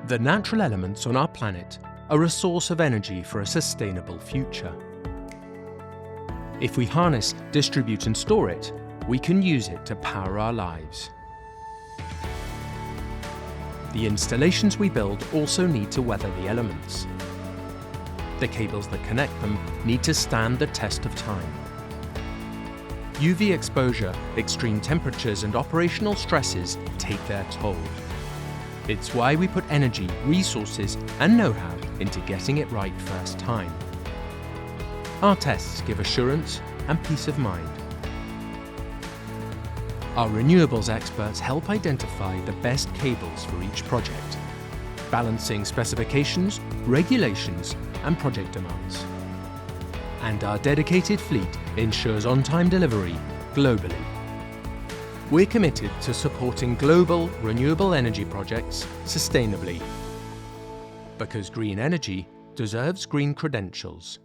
The natural elements on our planet are a source of energy for a sustainable future. If we harness, distribute and store it, we can use it to power our lives. The installations we build also need to weather the elements. The cables that connect them need to stand the test of time. UV exposure, extreme temperatures and operational stresses take their toll. It's why we put energy, resources and know-how into getting it right first time. Our tests give assurance and peace of mind. Our renewables experts help identify the best cables for each project, balancing specifications, regulations and project demands. And our dedicated fleet ensures on-time delivery globally. We're committed to supporting global renewable energy projects sustainably, because green energy deserves green credentials.